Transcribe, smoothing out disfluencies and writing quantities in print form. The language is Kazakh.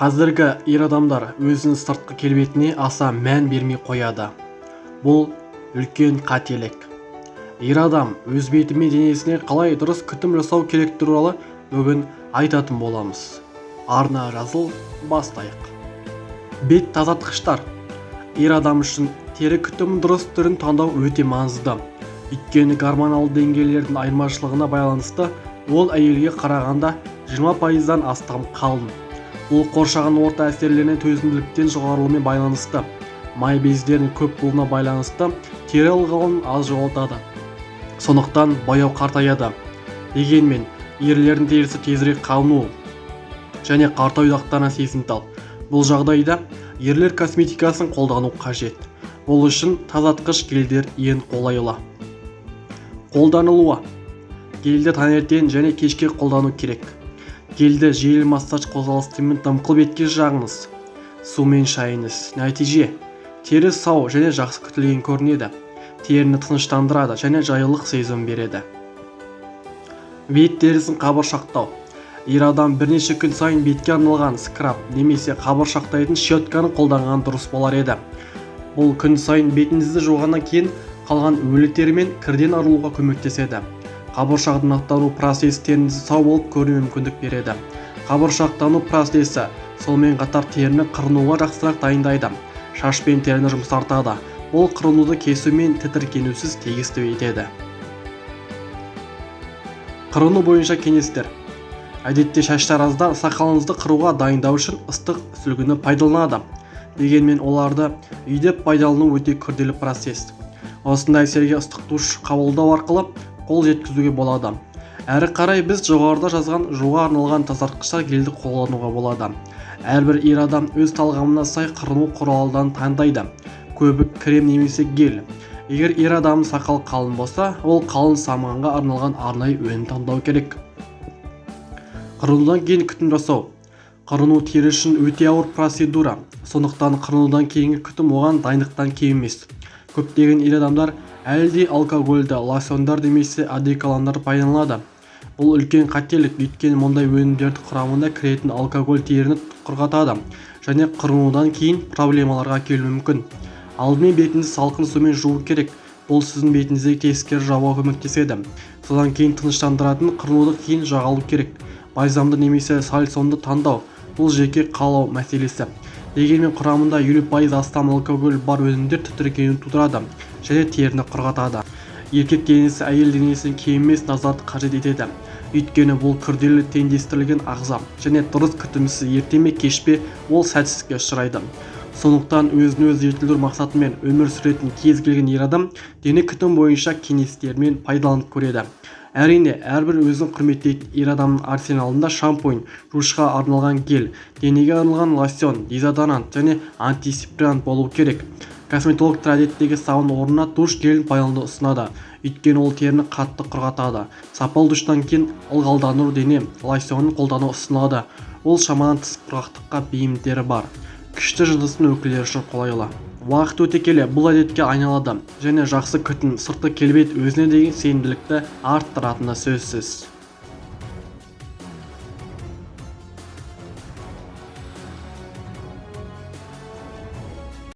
Қазіргі ер адамдар өзінің сыртқы келбетіне аса мән бермей қояды. Бұл үлкен қателік. Ер адам өз беті мен денесіне қалай дұрыс күтім жасау керек туралы бүгін айтатын боламыз. Арна жазыл, бастайық. Бет тазартқыштар. Ер адам үшін тері күтімінің дұрыс түрін таңдау өте маңызды. Өйткені гормоналды деңгейлердің айырмашылығына байланысты ол әйелге қарағанда 20%-дан астам қалың. Бұл қоршаған орта әсерлеріне төзімділіктен жоғарылығымен байланысты. Май бездерінің көп болуына байланысты тері ылғалын аз жоғалтады. Сондықтан бояу қартаяды. Дегенмен, ерлердің терісі тезірек қалыну және қартаю дақтарына сезімтал. Бұл жағдайда ерлер косметикасын қолдану қажет. Бұл үшін тазартқыш гельдер ең қолайлы. Қолданылуы. Гельді таңертең және кешке қолдану керек. Гельді жеңіл массаж қозғалыстарымен дымқыл бетке жағыңыз. Сумен шайыңыз. Нәтиже: тері сау және жақсы күтілген көрінеді. Теріні тыныштандырады және жайлылық сезім береді. Бет терісін қабыршақтау. Ер адам бірнеше күн сайын бетке арналған скраб немесе қабыршақтайтын щетканы қолданған дұрыс болар еді. Бұл күн сайын бетіңізді жуғаннан кейін қалған өлі тері мен кірден арылуға көмектеседі. Қабыршақтану процесі теріңізді сау болып көруіне мүмкіндік береді. Қабыршақтану процесі сонымен қатар теріні қырынуға жақсырақ дайындайды. Шаш пен теріні жұмсартады. Бұл қырынуды кесу мен тітіркенусіз тегісті етеді. Қырыну бойынша кеңестер. Әдетте шаштаразда сақалыңызды қыруға дайындау үшін ыстық сүлгіні пайдаланады. Дегенмен оларды үйде пайдалану өте күрделі процесс. Осындай әсерге ыстық душ қабылдау арқылы қол жеткізуге болады. Әрі қарай біз жоғарыда жазған жууға арналған тазартқыштар гельді қолдануға болады. Әрбір ер адам өз талғамына сай қырыну құралын таңдайды. Көбік, крем немесе гель. Егер ер адамның сақал қалың болса, ол қалың саманға арналған арнайы өнім таңдау керек. Қырынудан кейін күтім жасау. Қырыну тері үшін өте ауыр процедура. Сондықтан қырынудан кейінгі күтім оған дайындықтан кем емес. Көптеген ер адамдар әлде алкогольді, лосьондар немесе одеколондар пайдаланады. Бұл үлкен қателік, өйткені мұндай өнімдердің құрамында кіретін алкоголь теріні құрғатады және қырынудан кейін проблемаларға келуі мүмкін. Алдымен бетіңізді салқын сумен жуу керек. Бұл сіздің бетіңіздегі тесіктер жабуға көмектеседі. Содан кейін тыныштандыратын қырынуды кейін жағалу керек. Бальзамды немесе сальсонды таңдау. Бұл жеке қалау мәселесі. Дегенмен құрамында 50% астам алкоголь бар өнімдер тітіркенуін тудырады және теріні құрғатады. Еркек денесі әйел денесінен кем емес назарды қажет етеді. Өйткені бұл күрделі теңдестірілген ағза және дұрыс күтімсіз ерте ме кеш пе ол сәтсіздікке ұшырайды. Сондықтан өзін-өзі жетілдіру мақсатымен өмір сүретін кез келген ер адам дене күтім бойынша кеңестермен пайдаланып көреді. Әрине, әрбір өзін құрметтейтін ер адамның арсеналында шампунь, душқа арналған гель, денеге арналған лосьон, дезодорант және антисепрант болуы керек. Косметологтар әдеттегі сабын орнына душ гелін пайдалануды ұсынады, өйткені ол теріні қатты құрғатады. Сапалы душтан кейін ылғалдандыру дене лосьонын қолдану ұсынылады. Ол шамадан тыс құрғақтыққа бейімдері бар. Күшті жыныстың өкілдері үшін қолайлы. Уақыт өте келе бұл әдетке айналады және жақсы күтім сыртқы келбет өзіне деген сенімділікті арттыратыны сөзсіз.